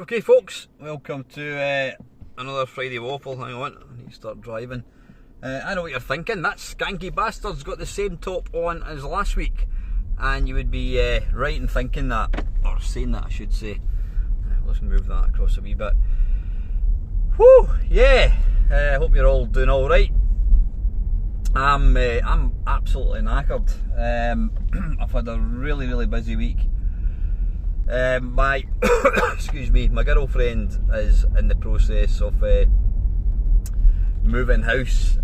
Okay folks, welcome to another Friday Waffle. Hang on, I need to start driving. I know what you're thinking, that skanky bastard's got the same top on as last week. And you would be right in thinking that, or saying that I should say. Let's move that across a wee bit. Whew, yeah, I hope you're all doing alright. I'm absolutely knackered. I've had a really busy week. My excuse me, my girlfriend is in the process of moving house.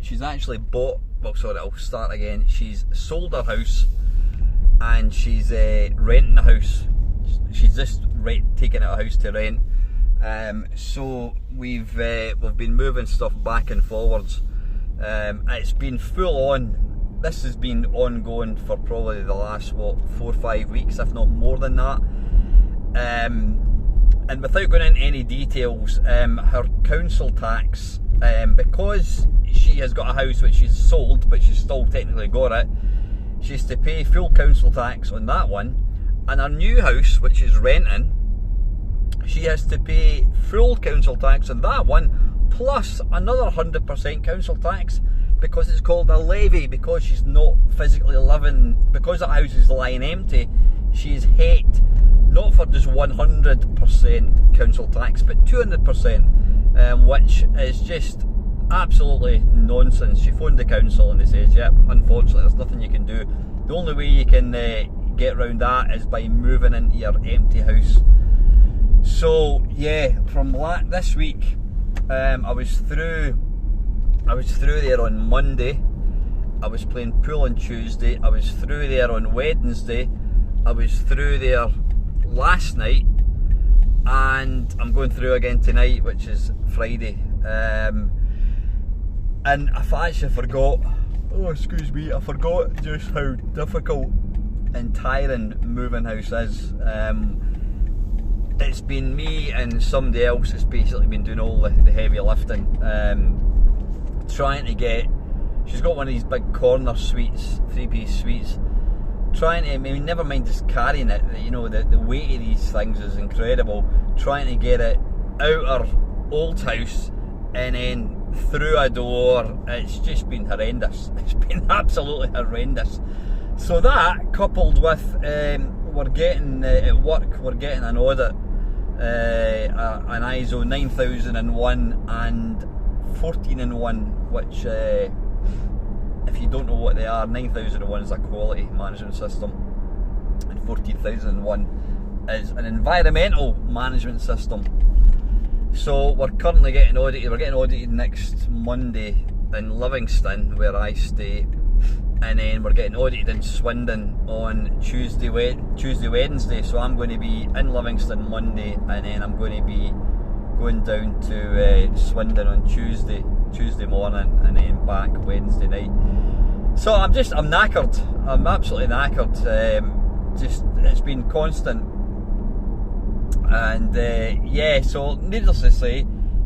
She's actually bought, well sorry, I'll start again. She's sold her house and she's renting a house. She's just taking out a house to rent. So we've been moving stuff back and forwards. It's been full on. This has been ongoing for probably the last, what, 4 or 5 weeks, if not more than that. And without going into any details, her council tax, because she has got a house which she's sold, but she's still technically got it, she has to pay full council tax on that one. And her new house, which she's renting, she has to pay full council tax on that one, plus another 100% council tax, because it's called a levy, because she's not physically living, because that house is lying empty. She's hit not for just 100% council tax, but 200%, which is just absolutely nonsense. She phoned the council and they says, yep, unfortunately there's nothing you can do. The only way you can get around that is by moving into your empty house. So yeah, from this week, I was through there on Monday. I was playing pool on Tuesday. I was through there on Wednesday. I was through there last night, and I'm going through again tonight, which is Friday. And I actually forgot, oh excuse me, I forgot just how difficult and tiring moving house is. It's been me and somebody else that's basically been doing all the heavy lifting. Trying to get, she's got one of these big corner suites, 3-piece suites. Trying to, I mean, never mind just carrying it, you know, the weight of these things is incredible. Trying to get it out our old house and then through a door, it's just been horrendous. It's been absolutely horrendous. So that, coupled with, we're getting, at work, we're getting an audit, an ISO 9001 and 14-in-1, which, if you don't know what they are, 9001 is a quality management system, and 14,001 is an environmental management system. So we're currently getting audited. We're getting audited next Monday in Livingston, where I stay, and then we're getting audited in Swindon on Tuesday, Wednesday. So I'm going to be in Livingston Monday, and then I'm going to be going down to Swindon on Tuesday morning, and then back Wednesday night. So I'm knackered. I'm absolutely knackered. It's been constant, and yeah. So needless to say,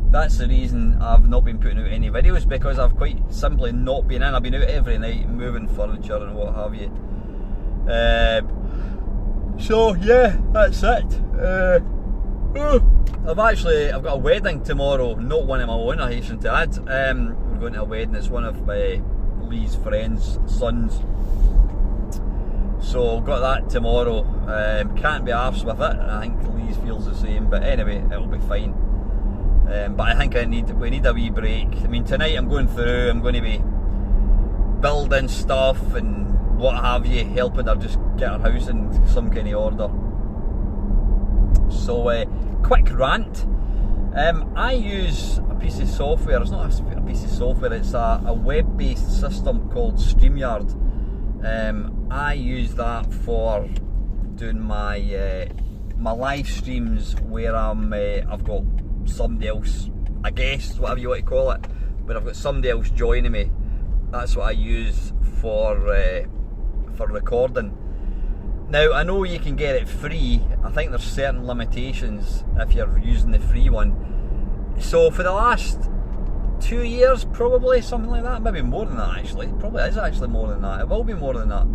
that's the reason I've not been putting out any videos, because I've quite simply not been in. I've been out every night moving furniture and what have you. So yeah, that's it. I've got a wedding tomorrow, not one of my own, I hasten to add. We're going to a wedding, it's one of Lee's friends' sons. So I've got that tomorrow. Can't be arsed with it, I think Lee feels the same, but anyway, it'll be fine. But I think we need a wee break. I mean, tonight I'm going to be building stuff and what have you, helping her just get her house in some kind of order. So, quick rant. I use a piece of software. It's not a piece of software, it's a web-based system called StreamYard. I use that for doing my my live streams, where I've got somebody else, a guest, whatever you want to call it, but I've got somebody else joining me. That's what I use for recording. Now, I know you can get it free. I think there's certain limitations if you're using the free one. So for the last 2 years, probably, something like that, maybe more than that actually, probably is actually more than that, it will be more than that.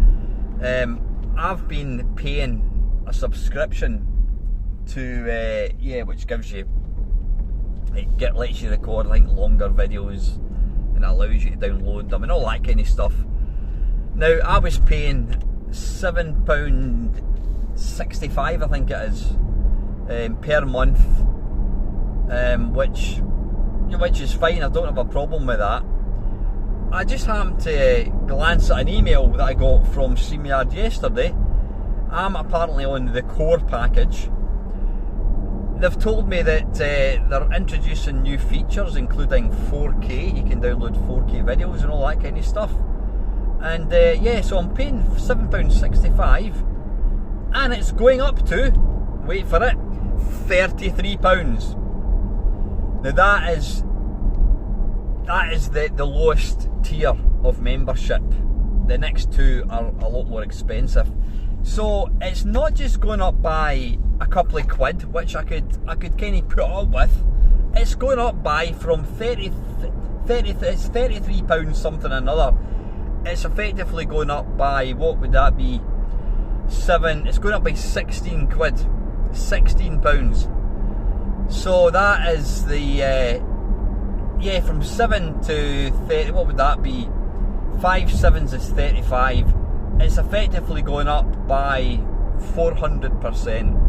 I've been paying a subscription to which gives you, lets you record like longer videos and allows you to download them and all that kind of stuff. Now I was paying £7.65, I think it is, per month, which is fine. I don't have a problem with that. I just happened to glance at an email that I got from StreamYard yesterday. I'm apparently on the core package. They've told me that they're introducing new features, including 4K. You can download 4K videos and all that kind of stuff. And so I'm paying £7.65, and it's going up to, wait for it, £33. Now that is the lowest tier of membership. The next two are a lot more expensive. So it's not just going up by a couple of quid, which I could kind of put up with. It's going up by from it's £33 something or another. It's effectively going up by, what would that be? It's going up by 16 quid, £16. So that is the from 7 to 30. What would that be? 5 7s is 35. It's effectively going up by 400%.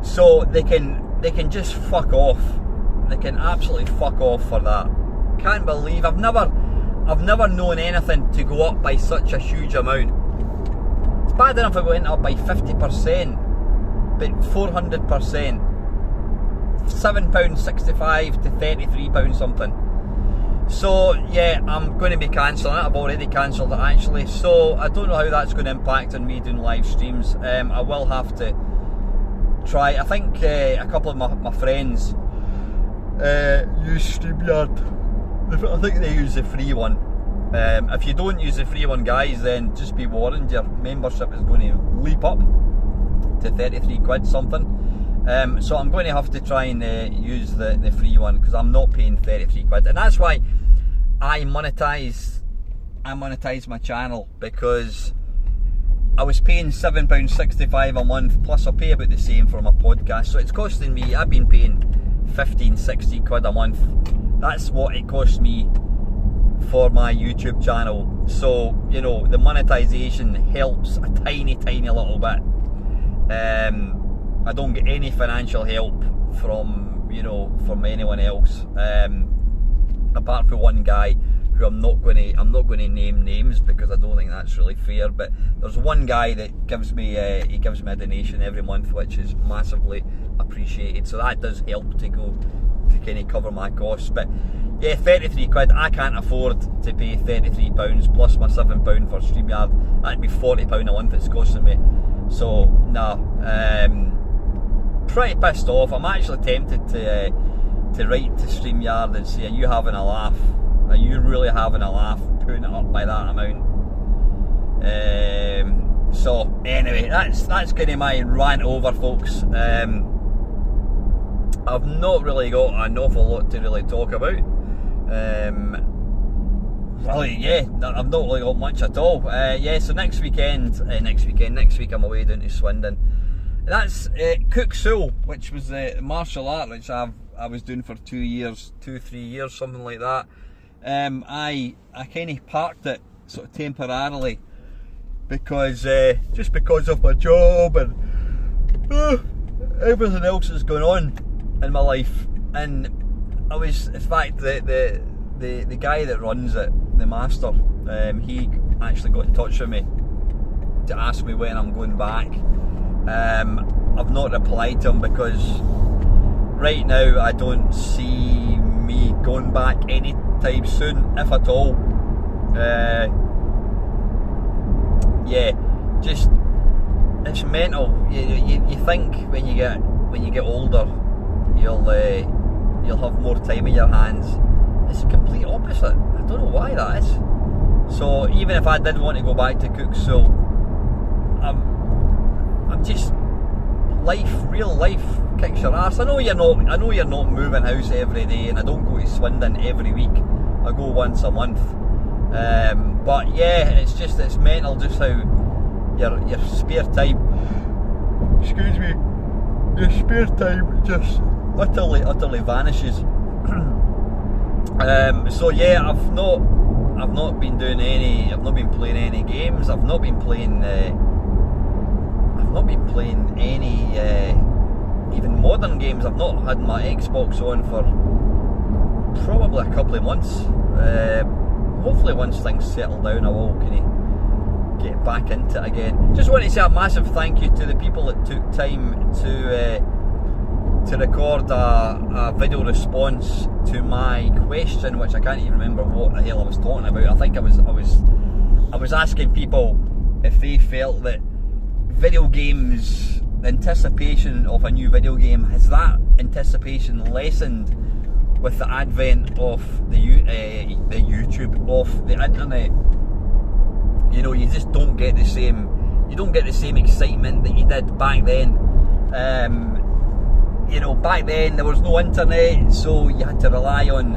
So they can just fuck off. They can absolutely fuck off for that. Can't believe I've never known anything to go up by such a huge amount. It's bad enough if it went up by 50%, but 400%. £7.65 to £33 something. So yeah, I'm going to be cancelling it. I've already cancelled it actually. So I don't know how that's going to impact on me doing live streams. I will have to try. I think a couple of my friends use StreamYard. I think they use the free one. If you don't use the free one, guys, then just be warned, your membership is going to leap up to 33 quid something. So I'm going to have to try and use the free one, because I'm not paying 33 quid, and that's why I monetize my channel, because I was paying £7.65 a month, plus I pay about the same for my podcast, so it's costing me, I've been paying 15-16 quid a month. That's what it cost me for my YouTube channel. So, you know, the monetization helps a tiny little bit. I don't get any financial help from anyone else, apart from one guy who I'm not going to name names, because I don't think that's really fair. But there's one guy that gives me a donation every month, which is massively appreciated. So that does help to kind of cover my costs. But yeah, 33 quid. I can't afford to pay £33 plus my £7 for StreamYard. That'd be £40 a month it's costing me. So nah. Pretty pissed off. I'm actually tempted to write to StreamYard and say, are you having a laugh? Are you really having a laugh putting it up by that amount? So anyway, that's kind of my rant over, folks. I've not really got an awful lot to really talk about. Really, yeah, I've not really got much at all. So next week I'm away down to Swindon. That's Cook Soul, which was martial art, which I was doing for 3 years, something like that. I kind of parked it sort of temporarily because just because of my job and everything else that's going on in my life. And I was, in fact, the guy that runs it, the master, he actually got in touch with me to ask me when I'm going back. I've not replied to him because right now I don't see me going back anytime soon, if at all. Yeah, just it's mental. You think when you get older, you'll have more time in your hands. It's the complete opposite. I don't know why that is. So even if I did want to go back to Cook Soul, I'm just, real life kicks your ass. I know you're not moving house every day, and I don't go to Swindon every week. I go once a month. But yeah, it's mental just how your spare time excuse me, your spare time just utterly vanishes. So yeah, I've not been doing any. I've not been playing any games. I've not been playing any even modern games. I've not had my Xbox on for probably a couple of months. Hopefully once things settle down I will kind of get back into it again. Just want to say a massive thank you to the people that took time to record a video response to my question, which I can't even remember what the hell I was talking about. I think I was asking people if they felt that video games, anticipation of a new video game, has that anticipation lessened with the advent of the YouTube, of the internet. You know, you just don't get the same excitement that you did back then. You know, back then there was no internet, so you had to rely on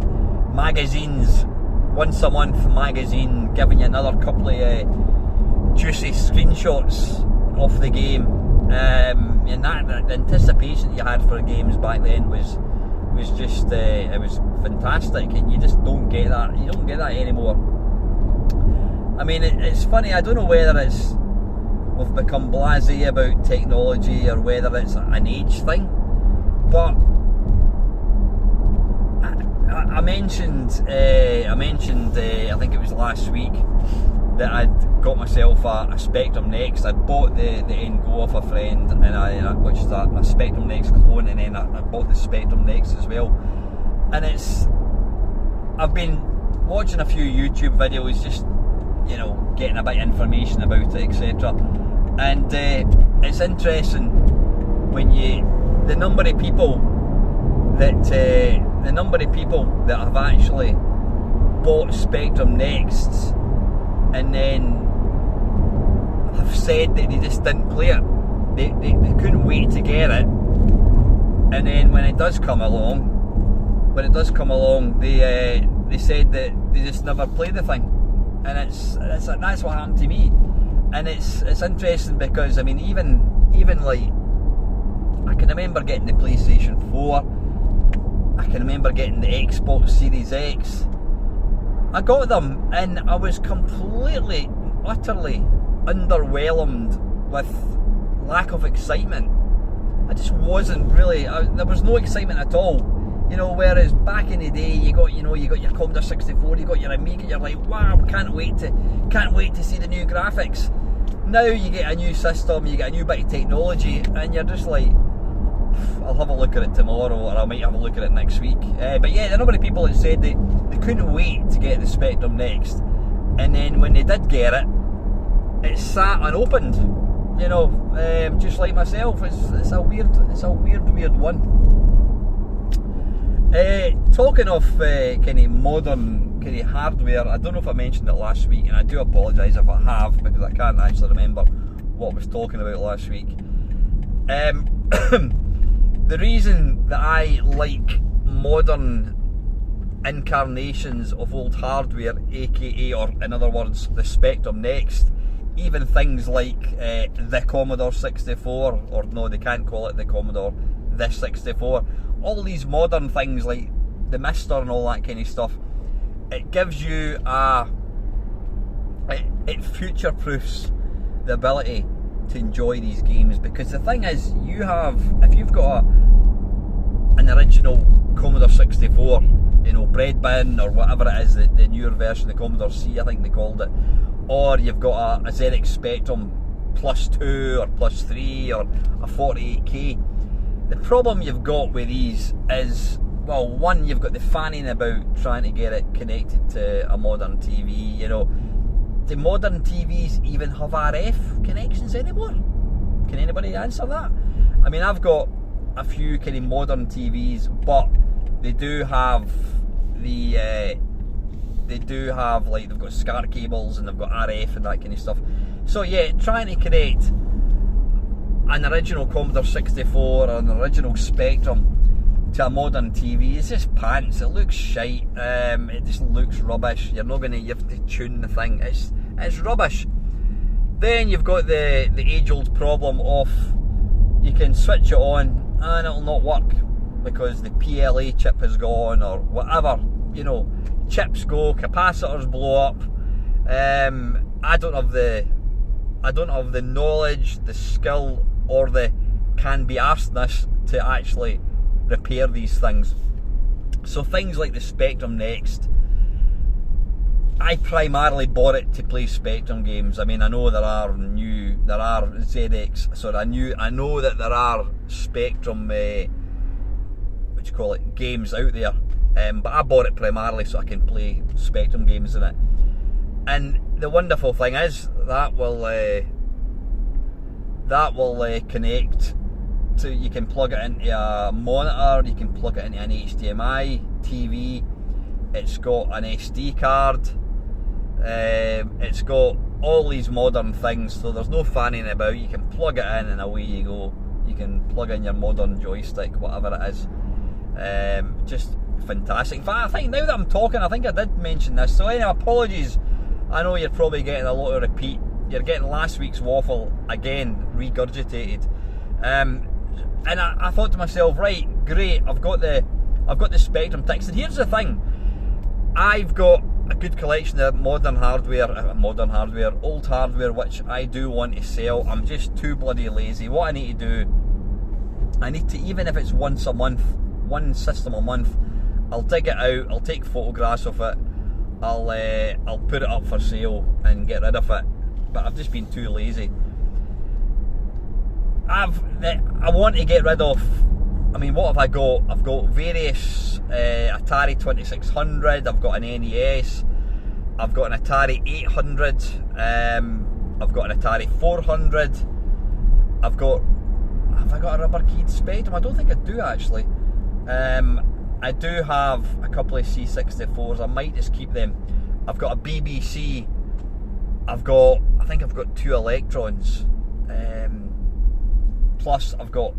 magazines, once a month magazine giving you another couple of juicy screenshots of the game, and that the anticipation you had for games back then was just it was fantastic, and you just don't get that. You don't get that anymore. I mean, it's funny. I don't know whether it's we've become blasé about technology or whether it's an age thing, but I mentioned I think it was last week that I'd got myself a Spectrum Next. I'd bought the N Go off a friend, and which is a Spectrum Next clone, and then I bought the Spectrum Next as well. And I've been watching a few YouTube videos, just, you know, getting a bit of information about it, etc. And it's interesting when the number of people that have actually bought Spectrum Nexts and then have said that they just didn't play it. They couldn't wait to get it, and then when it does come along, they said that they just never played the thing, and that's what happened to me. And it's interesting because, I mean, even like, I can remember getting the PlayStation 4, I can remember getting the Xbox Series X. I got them and I was completely, utterly underwhelmed with lack of excitement. I just wasn't really, there was no excitement at all. You know, whereas back in the day, you got your Commodore 64, you got your Amiga, you're like, wow, can't wait to see the new graphics. Now you get a new system, you get a new bit of technology, and you're just like, I'll have a look at it tomorrow, or I might have a look at it next week. But yeah, the number of people that said they couldn't wait to get the Spectrum Next, and then when they did get it, it sat unopened. You know, just like myself, it's a weird one. Talking of kind of modern kind of hardware, I don't know if I mentioned it last week, and I do apologise if I have, because I can't actually remember what I was talking about last week. The reason that I like modern incarnations of old hardware, aka, or in other words, the Spectrum Next, even things like the Commodore 64, or no, they can't call it the Commodore, the 64, all these modern things like the Mister and all that kind of stuff, it gives you it future-proofs the ability to enjoy these games, because the thing is, if you've got an original Commodore 64, you know, bread bin or whatever it is, the newer version, the Commodore C I think they called it, or you've got a ZX Spectrum plus 2 or plus 3 or a 48K, the problem you've got with these is, well, one, you've got the fanning about trying to get it connected to a modern TV. You know, do modern TVs even have RF connections anymore? Can anybody answer that? I mean, I've got a few kind of modern TVs, but they do have like, they've got SCART cables and they've got RF and that kind of stuff. So yeah, trying to connect an original Commodore 64 or an original Spectrum to a modern TV is just pants. It looks shite. It just looks rubbish. You have to tune the thing. It's rubbish. Then you've got the age-old problem of switch it on and it'll not work because the PLA chip is gone or whatever, you know, chips go, capacitors blow up. I don't have the knowledge, the skill, or the can-be-arsedness to actually repair these things. So things like the Spectrum Next, I primarily bought it to play Spectrum games. I mean, I know there are Spectrum, games out there, but I bought it primarily so I can play Spectrum games in it. And the wonderful thing is that will connect to, you can plug it into a monitor, you can plug it into an HDMI TV, it's got an SD card, it's got all these modern things, so there's no fanning about. You can plug it in and away you go. You can plug in your modern joystick, whatever it is. Just fantastic. In fact, I think now that I'm talking, I think I did mention this, so anyway, apologies. I know you're probably getting a lot of repeat. You're getting last week's waffle again regurgitated, and I thought to myself, right, great, I've got the Spectrum ticks. And here's the thing, I've got a good collection of old hardware, which I do want to sell. I'm just too bloody lazy. What I need to do, I need to, even if it's once a month, one system a month, I'll dig it out, I'll take photographs of it, I'll put it up for sale and get rid of it. But I've just been too lazy. I want to get rid of, I mean, what have I got? I've got various Atari 2600, I've got an NES, I've got an Atari 800, I've got an Atari 400, have I got a rubber keyed Spectrum? I don't think I do actually. I do have a couple of C64s, I might just keep them. I've got a BBC, I think I've got 2 Electrons, plus I've got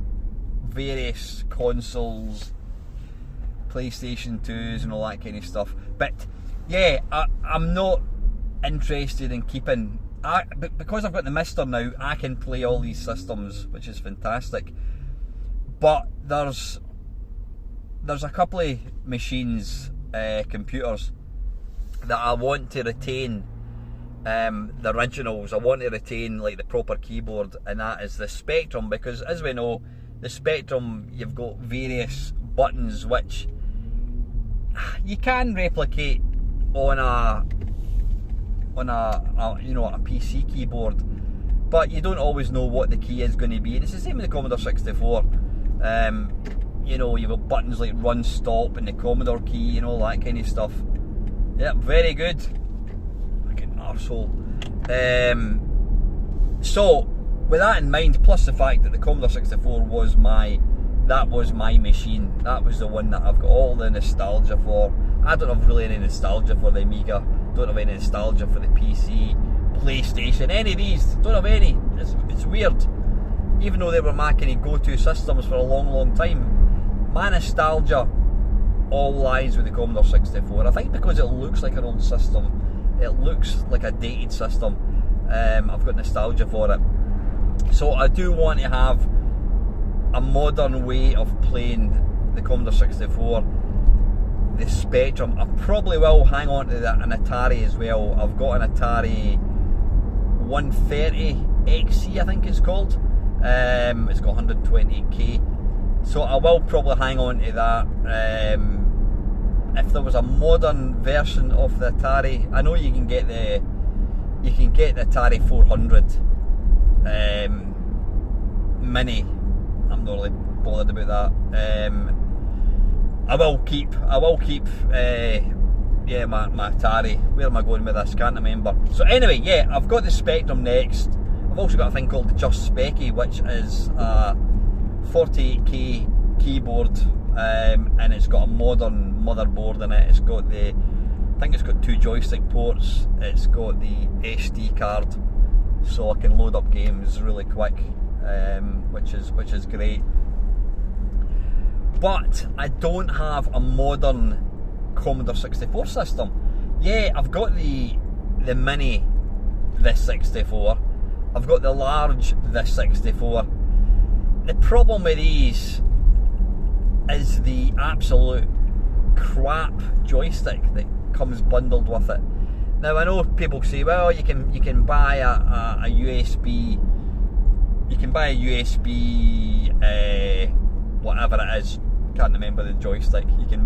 various consoles, PlayStation 2s and all that kind of stuff. But yeah, I'm not interested in keeping, because I've got the Mister now, I can play all these systems, which is fantastic. But there's a couple of machines, computers, that I want to retain the originals. I want to retain like the proper keyboard, and that is the Spectrum, because as we know, the Spectrum, you've got various buttons which you can replicate on a PC keyboard, but you don't always know what the key is going to be. And it's the same with the Commodore 64. You know, you've got buttons like run, stop, and the Commodore key and all that kind of stuff. Yeah, very good. Fucking arsehole. So, with that in mind, plus the fact that the Commodore 64 was my machine, that was the one that I've got all the nostalgia for. I don't have really any nostalgia for the Amiga, don't have any nostalgia for the PC, PlayStation, any of these, don't have any. It's weird. Even though they were my kind of go-to systems for a long time, my nostalgia all lies with the Commodore 64. I think because it looks like an old system, it looks like a dated system, I've got nostalgia for it. So I do want to have a modern way of playing the Commodore 64. The Spectrum, I probably will hang on to an Atari as well. I've got an Atari 130 XE, I think it's called. It's got 128K, so I will probably hang on to that. If there was a modern version of the Atari, I know you can get the Atari 400 Mini. I'm not really bothered about that. I will keep yeah, my Atari. Where am I going with this? Can't remember. So anyway, yeah, I've got the Spectrum Next. I've also got a thing called the Just Specky, which is a 48K keyboard, and it's got a modern motherboard in it. It's got I think it's got 2 joystick ports. It's got the SD card, so I can load up games really quick, which is great. But I don't have a modern Commodore 64 system. Yeah, I've got the Mini, the 64. I've got the large, the 64. the problem with these is the absolute crap joystick that comes bundled with it. Now I know people say, well, you can buy a USB, you can buy a USB whatever it is, can't remember the joystick. You can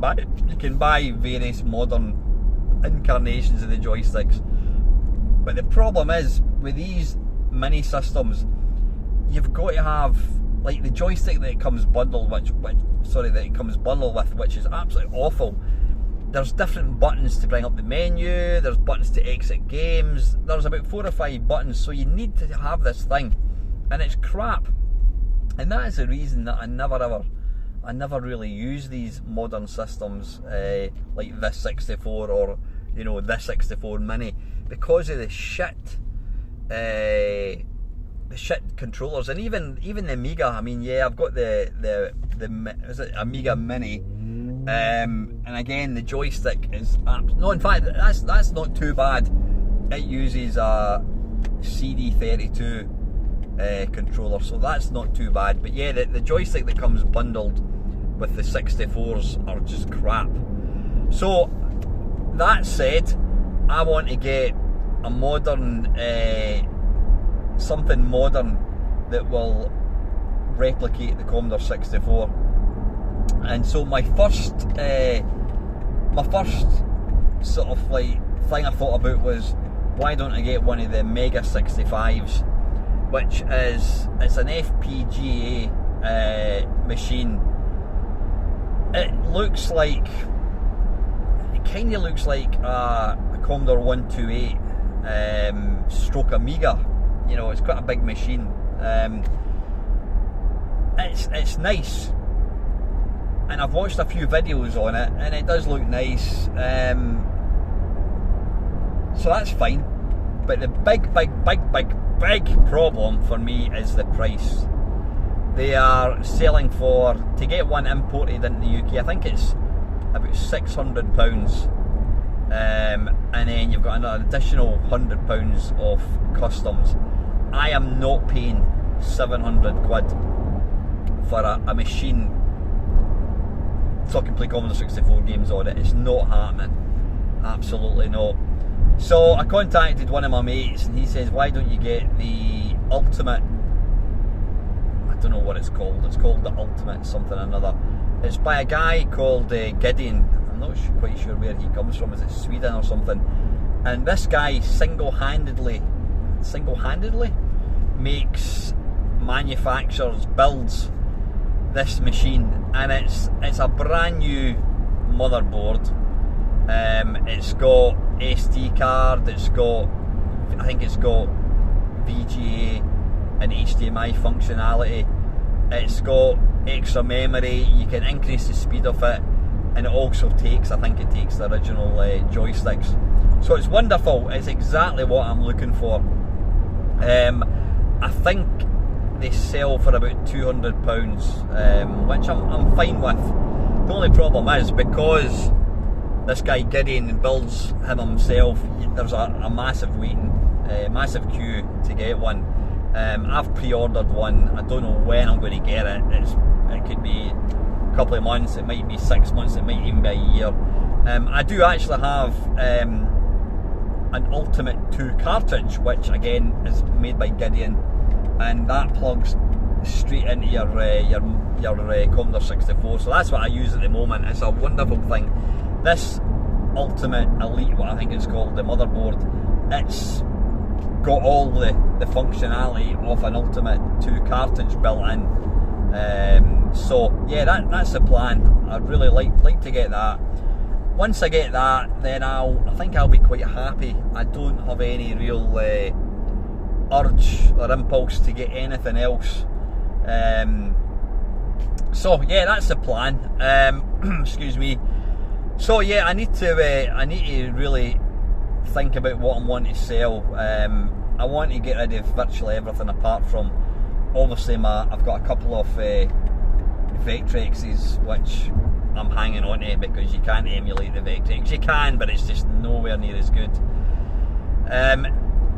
buy various modern incarnations of the joysticks. But the problem is with these mini systems, you've got to have like the joystick that it comes bundled with, which is absolutely awful. There's different buttons to bring up the menu, there's buttons to exit games, there's about 4 or 5 buttons, so you need to have this thing, and it's crap. And that is the reason that I never really use these modern systems like this 64 or this 64 Mini, because of the shit controllers. And even the Amiga, I mean, yeah, I've got the is it Amiga Mini, and again the joystick is no, in fact that's not too bad. It uses a CD32 controller, so that's not too bad. But yeah, the joystick that comes bundled with the 64s are just crap. So that said, I want to get a modern something modern that will replicate the Commodore 64. And so my first sort of like thing I thought about was, why don't I get one of the Mega 65s, which is, it's an FPGA machine. It kind of looks like a Commodore 128 stroke Amiga. It's quite a big machine. It's nice, and I've watched a few videos on it, and it does look nice. So that's fine. But the big problem for me is the price. They are selling for, to get one imported into the UK, I think it's about £600, and then you've got another additional £100 of customs. I am not paying 700 quid for a machine so I can play Commodore 64 games on it. It's not happening, absolutely not. So I contacted one of my mates, and he says, why don't you get the Ultimate, I don't know what it's called the Ultimate something or another. It's by a guy called Gideon. I'm not quite sure where he comes from. Is it Sweden or something? And this guy single-handedly manufactures, builds this machine, and it's a brand new motherboard. It's got SD card, I think it's got VGA and HDMI functionality. It's got extra memory, you can increase the speed of it, and it also takes, I think it takes the original joysticks. So it's wonderful, it's exactly what I'm looking for. I think they sell for about £200, which I'm fine with. The only problem is, because this guy Gideon builds him himself, there's a massive massive queue to get one. I've pre-ordered one. I don't know when I'm going to get it. It could be a couple of months, it might be 6 months, it might even be a year. I do actually have an Ultimate 2 cartridge, which again is made by Gideon, and that plugs straight into your Commodore 64. So that's what I use at the moment. It's a wonderful thing. This Ultimate Elite, what I think it's called, the motherboard, it's got all the functionality of an Ultimate 2 cartridge built in. So yeah, that's the plan. I'd really like to get that. Once I get that, then I think I'll be quite happy. I don't have any real urge or impulse to get anything else. So yeah, that's the plan. Excuse me. So yeah, I need to really think about what I'm wanting to sell. I want to get rid of virtually everything, apart from obviously I've got a couple of Vectrexes which I'm hanging on to, because you can't emulate the Vectrex. You can, but it's just nowhere near as good.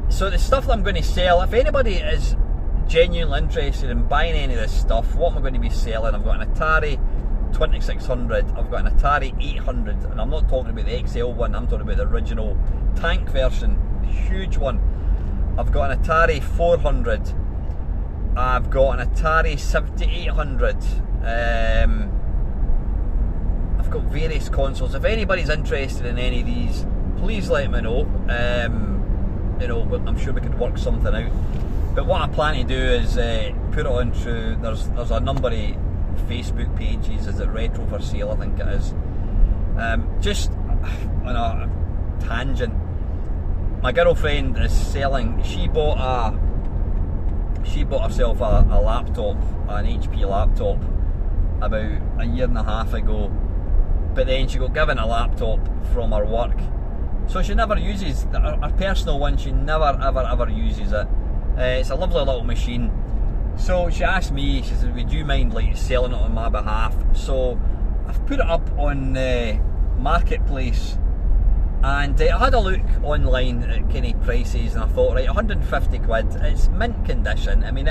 So the stuff that I'm going to sell, if anybody is genuinely interested in buying any of this stuff, what am I going to be selling? I've got an Atari 2600, I've got an Atari 800, and I'm not talking about the XL one, I'm talking about the original tank version, the huge one. I've got an Atari 400, I've got an Atari 7800, I've got various consoles. If anybody's interested in any of these, please let me know. You know, I'm sure we could work something out. But what I plan to do is put it onto, there's a number of Facebook pages. Is it Retro for Sale, I think it is. Just on a tangent, my girlfriend is selling, she bought herself a laptop, an HP laptop, about a year and a half ago, but then she got given a laptop from her work, so she never uses her personal one. She never ever uses it. It's a lovely little machine. So she asked me, she said, would you mind like selling it on my behalf? So I've put it up on Marketplace, and I had a look online at kind of prices, and I thought, right, 150 quid, it's mint condition. I mean,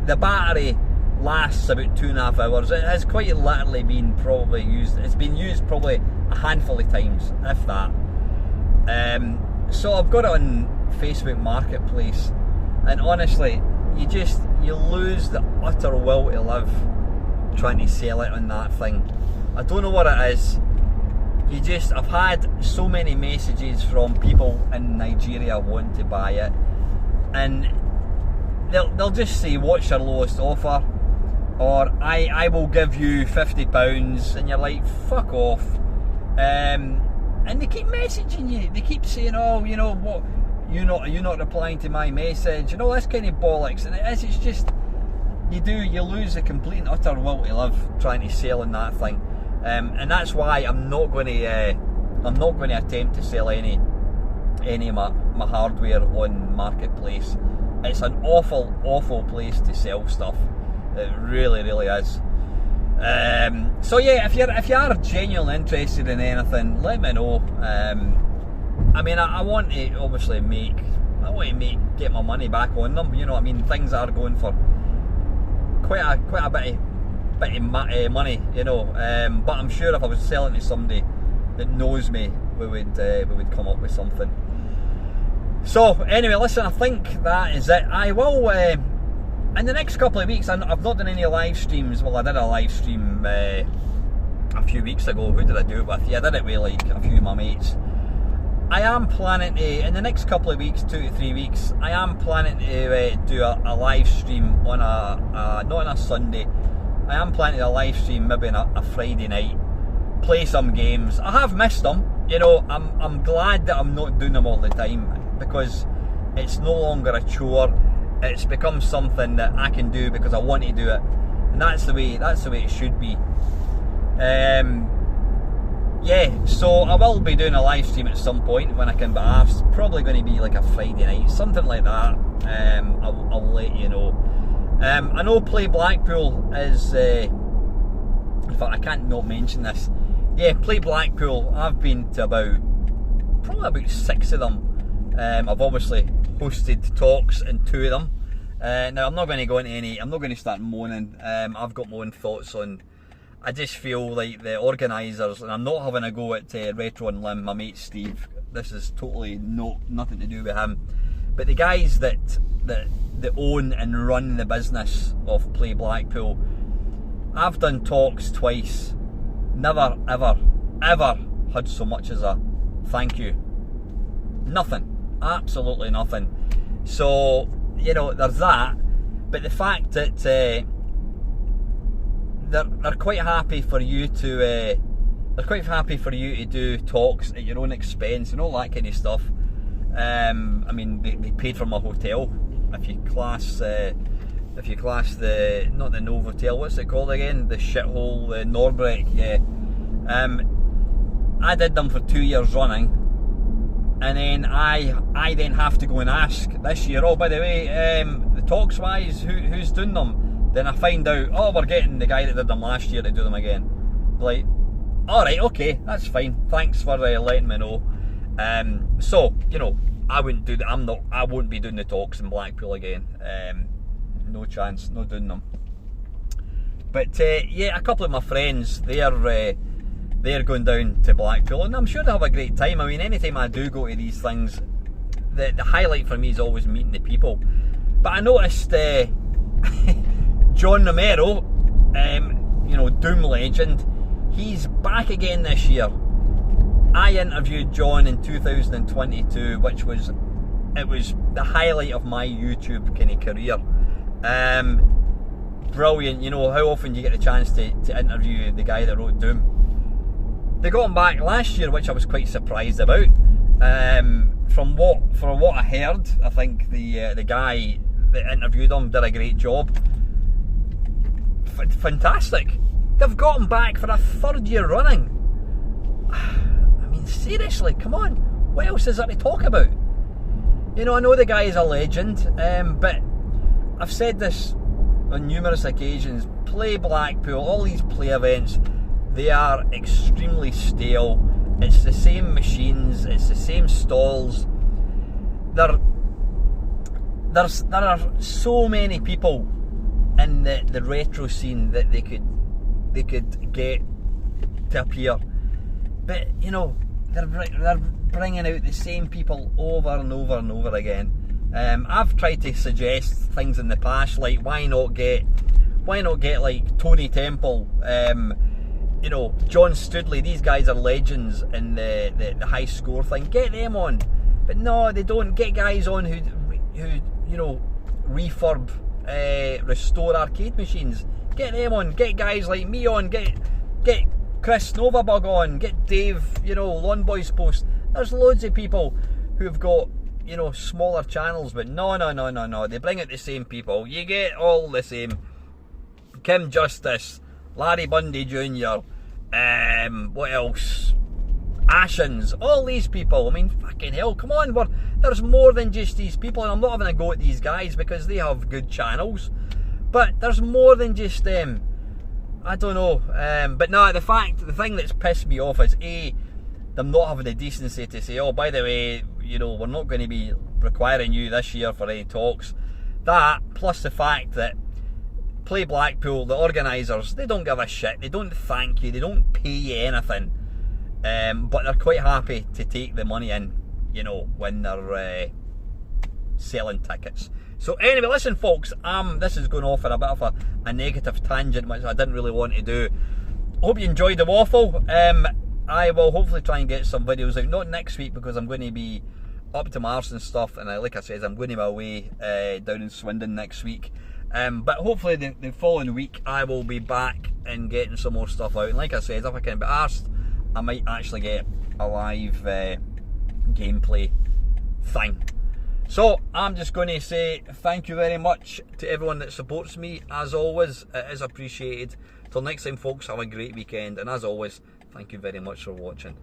the battery lasts about 2.5 hours. It has quite literally been probably used, it's been used probably a handful of times, if that. So I've got it on Facebook Marketplace, and honestly, you lose the utter will to live trying to sell it on that thing. I don't know what it is. I've had so many messages from people in Nigeria wanting to buy it, and they'll just say, what's your lowest offer? Or I will give you £50, and you're like, fuck off. And they keep messaging you. They keep saying, oh, you know what, you're not replying to my message, and all this kind of bollocks. And it's just, you lose the complete and utter will to live trying to sell on that thing. And that's why I'm not going to attempt to sell any of my hardware on Marketplace. It's an awful place to sell stuff. It really is. So yeah, if you are genuinely interested in anything, let me know. I mean, I want to obviously get my money back on them. You know what I mean? Things are going for quite a bit of money, you know. But I'm sure if I was selling to somebody that knows me, we would come up with something. So anyway, listen, I think that is it. I will in the next couple of weeks. I've not done any live streams. Well, I did a live stream a few weeks ago. Who did I do it with? Yeah, I did it with like a few of my mates. I am planning to, in the next couple of weeks, 2 to 3 weeks, I am planning to do a live stream on not on a Sunday. I am planning to do a live stream maybe on a Friday night, play some games. I have missed them, you know. I'm glad that I'm not doing them all the time, because it's no longer a chore. It's become something that I can do because I want to do it, and that's the way it should be. Yeah, so I will be doing a live stream at some point when I can be asked. Probably going to be like a Friday night, something like that. I'll let you know. I know Play Blackpool is, in fact I can't not mention this. Yeah, Play Blackpool, I've been to probably about 6 of them. I've obviously hosted talks in 2 of them. Now I'm not going to go into any, I'm not going to start moaning. I've got my own thoughts on, I just feel like the organisers, and I'm not having a go at Retro and Limb, my mate Steve, this is totally nothing to do with him, but the guys that own and run the business of Play Blackpool, I've done talks twice, never ever had so much as a thank you. Nothing, absolutely nothing. So, you know, there's that, but the fact that they're quite happy for you to do talks at your own expense and all that kind of stuff. I mean, they paid for my hotel. If you class the not the Novotel, what's it called again? The shithole, the Norbreck. Yeah. I did them for 2 years running, and then I then have to go and ask this year, oh, by the way, the talks wise, who's doing them? Then I find out, oh, we're getting the guy that did them last year to do them again. Like, alright, okay, that's fine. Thanks for letting me know. So, you know, I wouldn't do that. I won't be doing the talks in Blackpool again. no chance, not doing them. But yeah, a couple of my friends, they're going down to Blackpool, and I'm sure they'll have a great time. I mean, anytime I do go to these things, the highlight for me is always meeting the people. But I noticed John Romero, you know, Doom legend, he's back again this year. I interviewed John in 2022, which was the highlight of my YouTube kind of career. Brilliant, you know, how often do you get a chance to interview the guy that wrote Doom? They got him back last year, which I was quite surprised about. From what I heard, I think the guy that interviewed him did a great job. Fantastic. They've got him back for a 3rd year running. I mean, seriously, come on. What else is there to talk about? You know, I know the guy is a legend, but I've said this on numerous occasions. Play Blackpool, all these play events, they are extremely stale. It's the same machines, it's the same stalls. There are so many people in the retro scene that they could get to appear, but you know, they're bringing out the same people over and over and over again. I've tried to suggest things in the past, like why not get like Tony Temple, you know, John Studley. These guys are legends in the high score thing. Get them on, but no, they don't. Get guys on who you know, refurb, restore arcade machines. Get them on. Get guys like me on. Get Chris Novabug on. Get Dave, you know, Lawn Boys Post. There's loads of people who've got, you know, smaller channels, but no. They bring out the same people. You get all the same. Kim Justice, Larry Bundy Jr., what else? Ashens, all these people. I mean, fucking hell, come on, there's more than just these people, and I'm not having a go at these guys because they have good channels, but there's more than just them. I don't know, but no, the thing that's pissed me off is them not having the decency to say, oh, by the way, you know, we're not going to be requiring you this year for any talks. That, plus the fact that Play Blackpool, the organisers, they don't give a shit, they don't thank you, they don't pay you anything, but they're quite happy to take the money in, you know, when they're selling tickets. So anyway, listen folks, this is going off on a bit of a negative tangent, which I didn't really want to do. Hope you enjoyed the waffle. I will hopefully try and get some videos out, not next week because I'm going to be up to Mars and stuff, and like I said, I'm going to be away down in Swindon next week. But hopefully the following week I will be back and getting some more stuff out. And like I said, if I can be asked, I might actually get a live gameplay thing. So I'm just going to say thank you very much to everyone that supports me. As always, it is appreciated. Till next time folks, have a great weekend, and as always, thank you very much for watching.